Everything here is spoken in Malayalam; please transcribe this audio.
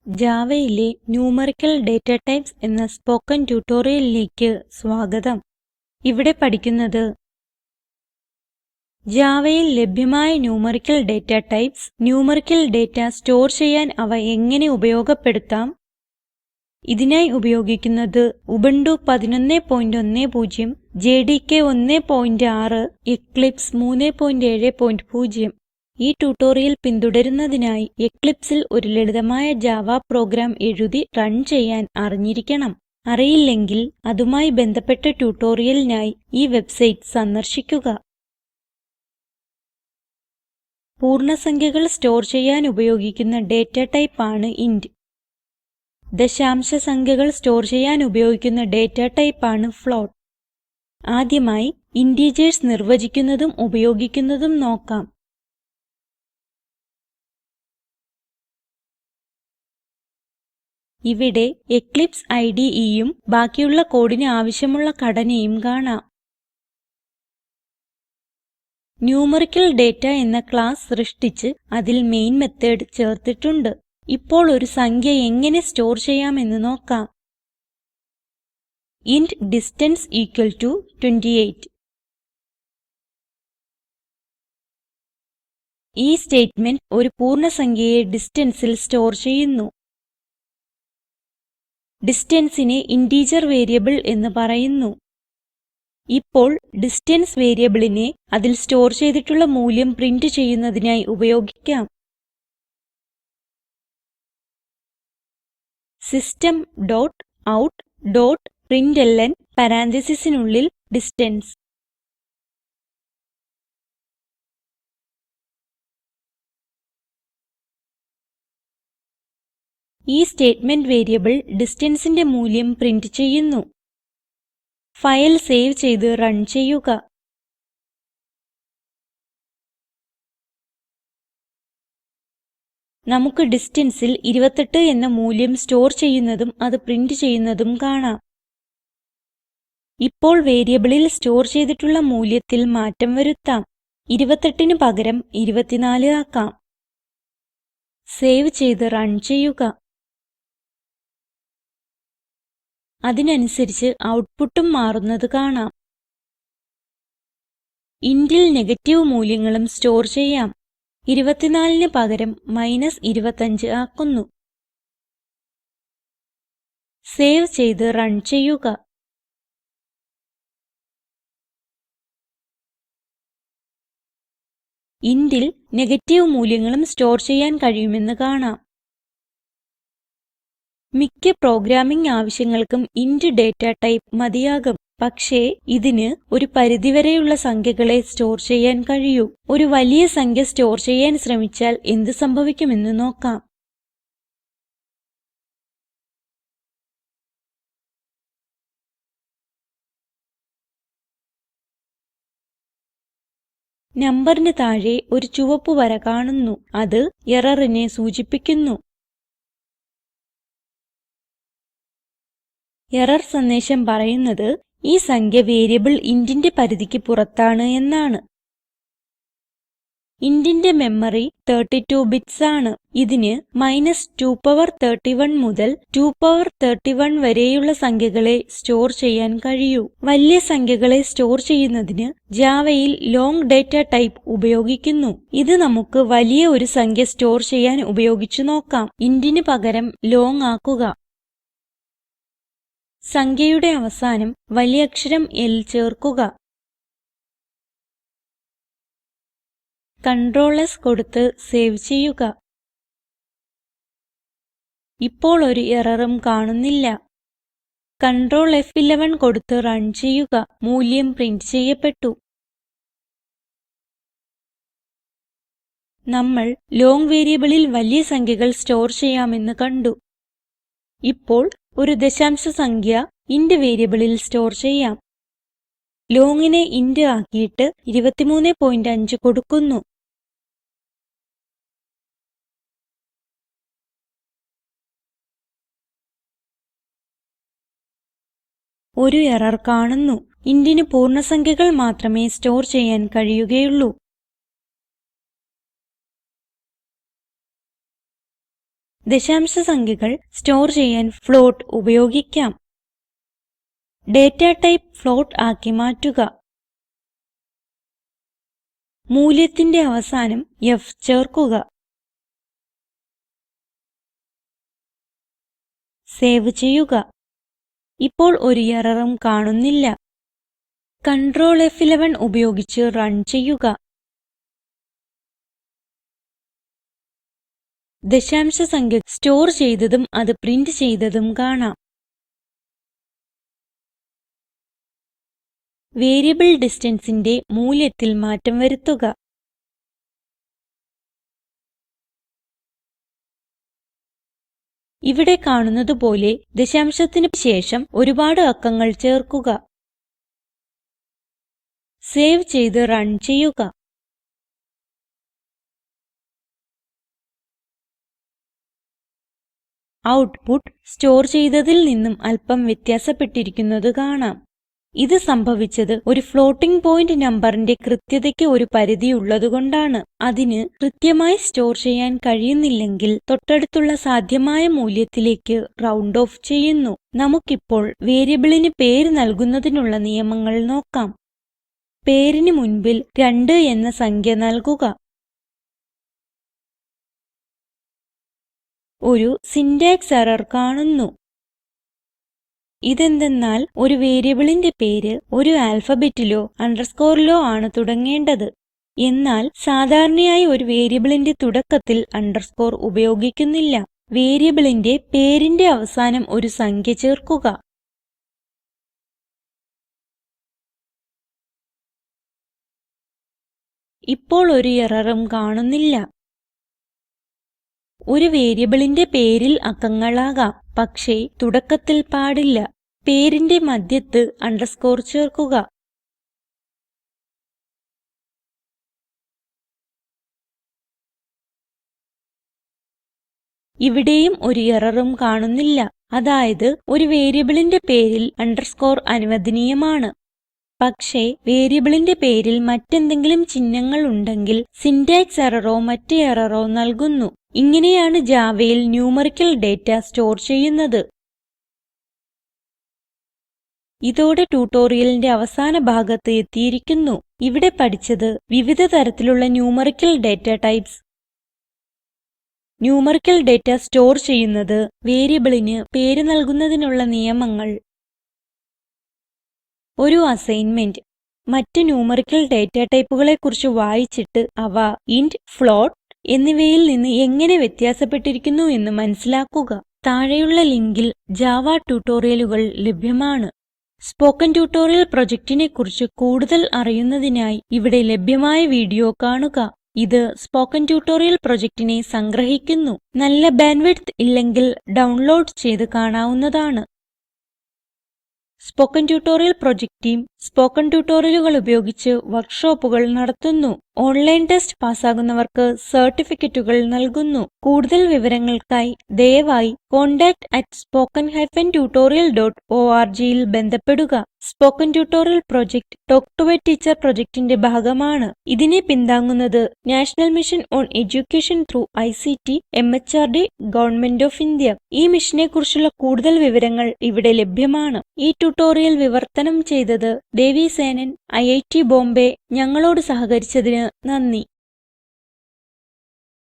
ജാവയിലെ ന്യൂമറിക്കൽ ഡാറ്റ ടൈപ്സ് എന്ന സ്പോക്കൻ ട്യൂട്ടോറിയലിലേക്ക് സ്വാഗതം. ഇവിടെ പഠിക്കുന്നത് ജാവയിൽ ലഭ്യമായ numerical data types, numerical data store ചെയ്യാൻ അവ എങ്ങനെ ഉപയോഗപ്പെടുത്താം, ഇതിനായി ഉപയോഗിക്കുന്നത് ഉബുണ്ടു 1110, ജെഡികെ 1.6, എക്ലിപ്സ് 3.7.0. ഈ ട്യൂട്ടോറിയൽ പിന്തുടരുന്നതിനായി എക്ലിപ്സിൽ ഒരു ലളിതമായ ജാവ പ്രോഗ്രാം എഴുതി റൺ ചെയ്യാൻ അറിഞ്ഞിരിക്കണം. അറിയില്ലെങ്കിൽ അതുമായി ബന്ധപ്പെട്ട ട്യൂട്ടോറിയലിനായി ഈ വെബ്സൈറ്റ് സന്ദർശിക്കുക. പൂർണ്ണസംഖ്യകൾ സ്റ്റോർ ചെയ്യാൻ ഉപയോഗിക്കുന്ന ഡാറ്റ ടൈപ്പ് ആണ് ഇന്റ്. ദശാംശ സംഖ്യകൾ സ്റ്റോർ ചെയ്യാൻ ഉപയോഗിക്കുന്ന ഡാറ്റ ടൈപ്പ് ആണ് ഫ്ലോട്ട്. ആദ്യമായി ഇന്റിജേഴ്സ് നിർവചിക്കുന്നതും ഉപയോഗിക്കുന്നതും നോക്കാം. ഇവിടെ എക്ലിപ്സ് IDEയും ബാക്കിയുള്ള കോഡിന് ആവശ്യമുള്ള ഘടനയും കാണാം. ന്യൂമറിക്കൽ ഡാറ്റ എന്ന ക്ലാസ് സൃഷ്ടിച്ച് അതിൽ മെയിൻ മെത്തോട് ചേർത്തിട്ടുണ്ട്. ഇപ്പോൾ ഒരു സംഖ്യ എങ്ങനെ സ്റ്റോർ ചെയ്യാമെന്ന് നോക്കാം. Int distance equal to 28. ഈ സ്റ്റേറ്റ്മെന്റ് ഒരു പൂർണ്ണസംഖ്യയെ ഡിസ്റ്റൻസിൽ സ്റ്റോർ ചെയ്യുന്നു. ഡിസ്റ്റൻസിനെ ഇന്റിജർ വേരിയബിൾ എന്ന് പറയുന്നു. ഇപ്പോൾ ഡിസ്റ്റൻസ് വേരിയബിളിനെ അതിൽ സ്റ്റോർ ചെയ്തിട്ടുള്ള മൂല്യം പ്രിന്റ് ചെയ്യുന്നതിനായി ഉപയോഗിക്കാം. System dot out dot println പരാൻതീസിസിനുള്ളിൽ ഡിസ്റ്റൻസ്. ഈ സ്റ്റേറ്റ്മെന്റ് വേരിയബിൾ ഡിസ്റ്റൻസിന്റെ മൂല്യം പ്രിന്റ് ചെയ്യുന്നു. ഫയൽ സേവ് ചെയ്ത് റൺ ചെയ്യുക. നമുക്ക് ഡിസ്റ്റൻസിൽ 28 എന്ന മൂല്യം സ്റ്റോർ ചെയ്യുന്നതും അത് പ്രിന്റ് ചെയ്യുന്നതും കാണാം. ഇപ്പോൾ വേരിയബിളിൽ സ്റ്റോർ ചെയ്തിട്ടുള്ള മൂല്യത്തിൽ മാറ്റം വരുത്താം. 28ന് പകരം 24 ആക്കാം. സേവ് ചെയ്ത് റൺ ചെയ്യുക. അതിനനുസരിച്ച് ഔട്ട്പുട്ടും മാറുന്നത് കാണാം. ഇന്റിൽ നെഗറ്റീവ് മൂല്യങ്ങളും സ്റ്റോർ ചെയ്യാം. 24ന് പകരം -25 ആക്കുന്നു. സേവ് ചെയ്ത് റൺ ചെയ്യുക. ഇന്റിൽ നെഗറ്റീവ് മൂല്യങ്ങളും സ്റ്റോർ ചെയ്യാൻ കഴിയുമെന്ന് കാണാം. മിക്ക പ്രോഗ്രാമിംഗ് ആവശ്യങ്ങൾക്കും ഇന്റ് ഡാറ്റ ടൈപ്പ് മതിയാകും. പക്ഷേ ഇതിന് ഒരു പരിധിവരെയുള്ള സംഖ്യകളെ സ്റ്റോർ ചെയ്യാൻ കഴിയൂ. ഒരു വലിയ സംഖ്യ സ്റ്റോർ ചെയ്യാൻ ശ്രമിച്ചാൽ എന്ത് സംഭവിക്കുമെന്ന് നോക്കാം. നമ്പറിന് താഴെ ഒരു ചുവപ്പ് വര കാണുന്നു. അത് എററിനെ സൂചിപ്പിക്കുന്നു. എറർ സന്ദേശം പറയുന്നത് ഈ സംഖ്യ വേരിയബിൾ ഇന്റിന്റെ പരിധിക്ക് പുറത്താണ് എന്നാണ്. ഇന്റിന്റെ മെമ്മറി 32 ബിറ്റ്സ് ആണ്. ഇതിന് -2^31 മുതൽ 2^31 വരെയുള്ള സംഖ്യകളെ സ്റ്റോർ ചെയ്യാൻ കഴിയൂ. വലിയ സംഖ്യകളെ സ്റ്റോർ ചെയ്യുന്നതിന് ജാവയിൽ ലോങ് ഡാറ്റ ടൈപ്പ് ഉപയോഗിക്കുന്നു. ഇത് നമുക്ക് വലിയ ഒരു സംഖ്യ സ്റ്റോർ ചെയ്യാൻ ഉപയോഗിച്ച് നോക്കാം. ഇന്റിന് പകരം ലോങ് ആക്കുക. സംഖ്യയുടെ അവസാനം വലിയ അക്ഷരം L ചേർക്കുക. Ctrl S കൊടുത്ത് സേവ് ചെയ്യുക. ഇപ്പോൾ ഒരു എററും കാണുന്നില്ല. Ctrl F11 കൊടുത്ത് റൺ ചെയ്യുക. മൂല്യം പ്രിന്റ് ചെയ്യപ്പെട്ടു. നമ്മൾ ലോങ് വേരിയബിളിൽ വലിയ സംഖ്യകൾ സ്റ്റോർ ചെയ്യാമെന്ന് കണ്ടു. ഇപ്പോൾ ഒരു ദശാംശ സംഖ്യ ഇന്റ് വേരിയബിളിൽ സ്റ്റോർ ചെയ്യാം. ലോങ്ങിനെ ഇന്റ് ആക്കിയിട്ട് 23.5 കൊടുക്കുന്നു. ഒരു എറർ കാണുന്നു. ഇന്റിന് പൂർണ്ണസംഖ്യകൾ മാത്രമേ സ്റ്റോർ ചെയ്യാൻ കഴിയുകയുള്ളൂ. ദശാംശ സംഖ്യകൾ സ്റ്റോർ ചെയ്യാൻ ഫ്ലോട്ട് ഉപയോഗിക്കാം. ഡേറ്റ ടൈപ്പ് ഫ്ലോട്ട് ആക്കി മാറ്റുക. മൂല്യത്തിന്റെ അവസാനം f ചേർക്കുക. സേവ് ചെയ്യുക. ഇപ്പോൾ ഒരു എററും കാണുന്നില്ല. Ctrl F11 ഉപയോഗിച്ച് റൺ ചെയ്യുക. ദശാംശ സംഖ്യ സ്റ്റോർ ചെയ്തതും അത് പ്രിന്റ് ചെയ്തതും കാണാം. വേരിയബിൾ ഡിസ്റ്റൻസിന്റെ മൂല്യത്തിൽ മാറ്റം വരുത്തുക. ഇവിടെ കാണുന്നത് പോലെ ദശാംശത്തിന് ശേഷം ഒരുപാട് അക്കങ്ങൾ ചേർക്കുക. സേവ് ചെയ്ത് റൺ ചെയ്യുക. ഔട്ട്പുട്ട് സ്റ്റോർ ചെയ്തതിൽ നിന്നും അല്പം വ്യത്യാസപ്പെട്ടിരിക്കുന്നത് കാണാം. ഇത് സംഭവിച്ചത് ഒരു ഫ്ലോട്ടിംഗ് പോയിന്റ് നമ്പറിന്റെ കൃത്യതയ്ക്ക് ഒരു പരിധി ഉള്ളതുകൊണ്ടാണ്. അതിന് കൃത്യമായി സ്റ്റോർ ചെയ്യാൻ കഴിയുന്നില്ലെങ്കിൽ തൊട്ടടുത്തുള്ള സാധ്യമായ മൂല്യത്തിലേക്ക് റൗണ്ട് ഓഫ് ചെയ്യുന്നു. നമുക്കിപ്പോൾ വേരിയബിളിന് പേര് നൽകുന്നതിനുള്ള നിയമങ്ങൾ നോക്കാം. പേരിന് മുൻപിൽ 2 എന്ന സംഖ്യ നൽകുക. ഒരു സിന്റാക്സ് എറർ കാണുന്നു. ഇതെന്തെന്നാൽ ഒരു വേരിയബിളിന്റെ പേര് ഒരു ആൽഫബറ്റിലോ അണ്ടർസ്കോറിലോ ആണ് തുടങ്ങേണ്ടത്. എന്നാൽ സാധാരണയായി ഒരു വേരിയബിളിന്റെ തുടക്കത്തിൽ അണ്ടർസ്കോർ ഉപയോഗിക്കുന്നില്ല. വേരിയബിളിന്റെ പേരിന്റെ അവസാനം ഒരു സംഖ്യ ചേർക്കുക. ഇപ്പോൾ ഒരു എററും കാണുന്നില്ല. ഒരു വേരിയബിളിന്റെ പേരിൽ അക്കങ്ങളാകാം, പക്ഷേ തുടക്കത്തിൽ പാടില്ല. പേരിന്റെ മധ്യത്ത് അണ്ടർസ്കോർ ചേർക്കുക. ഇവിടെയും ഒരു എററും കാണുന്നില്ല. അതായത് ഒരു വേരിയബിളിന്റെ പേരിൽ അണ്ടർസ്കോർ അനുവദനീയമാണ്. പക്ഷേ വേരിയബിളിന്റെ പേരിൽ മറ്റെന്തെങ്കിലും ചിഹ്നങ്ങൾ ഉണ്ടെങ്കിൽ സിന്റാക്സ് എററോ മറ്റ് എററോ നൽകുന്നു. ഇങ്ങനെയാണ് ജാവയിൽ ന്യൂമറിക്കൽ ഡേറ്റ സ്റ്റോർ ചെയ്യുന്നത്. ഇതോടെ ട്യൂട്ടോറിയലിന്റെ അവസാന ഭാഗത്ത് എത്തിയിരിക്കുന്നു. ഇവിടെ പഠിച്ചത് വിവിധ തരത്തിലുള്ള numerical data types, numerical data store ചെയ്യുന്നത്, വേരിയബിളിന് പേര് നൽകുന്നതിനുള്ള നിയമങ്ങൾ. ഒരു അസൈൻമെന്റ്: മറ്റ് ന്യൂമറിക്കൽ ഡേറ്റ ടൈപ്പുകളെ കുറിച്ച് വായിച്ചിട്ട് അവ ഇന്റ്, ഫ്ലോട്ട് എന്നിവയിൽ നിന്ന് എങ്ങനെ വ്യത്യാസപ്പെട്ടിരിക്കുന്നു എന്ന് മനസ്സിലാക്കുക. താഴെയുള്ള ലിങ്കിൽ ജാവ ട്യൂട്ടോറിയലുകൾ ലഭ്യമാണ്. സ്പോക്കൻ ട്യൂട്ടോറിയൽ പ്രൊജക്റ്റിനെ കുറിച്ച് കൂടുതൽ അറിയുന്നതിനായി ഇവിടെ ലഭ്യമായ വീഡിയോ കാണുക. ഇത് സ്പോക്കൻ ട്യൂട്ടോറിയൽ പ്രൊജക്റ്റിനെ സംഗ്രഹിക്കുന്നു. നല്ല ബാൻഡ്വിഡ്ത്ത് ഇല്ലെങ്കിൽ ഡൗൺലോഡ് ചെയ്ത് കാണാവുന്നതാണ്. Spoken tutorial project team spoken ട്യൂട്ടോറിയലുകൾ ഉപയോഗിച്ച് വർക്ക്ഷോപ്പുകൾ നടത്തുന്നു. ഓൺലൈൻ ടെസ്റ്റ് പാസ്സാകുന്നവർക്ക് സർട്ടിഫിക്കറ്റുകൾ നൽകുന്നു. കൂടുതൽ വിവരങ്ങൾക്കായി ദയവായി contact@spoken-tutorial.orgൽ ബന്ധപ്പെടുക. Spoken tutorial project talk to a teacher പ്രൊജക്റ്റിന്റെ ഭാഗമാണ്. ഇതിനെ പിന്താങ്ങുന്നത് national mission on education through ICT MHRD government of India. ഈ മിഷനെ കുറിച്ചുള്ള കൂടുതൽ വിവരങ്ങൾ ഇവിടെ ലഭ്യമാണ്. ഈ ട്യൂട്ടോറിയൽ വിവർത്തനം ചെയ്തത് ദേവി സേനൻ, IIT ബോംബെ. ഞങ്ങളോട് സഹകരിച്ചതിന് നന്ദി.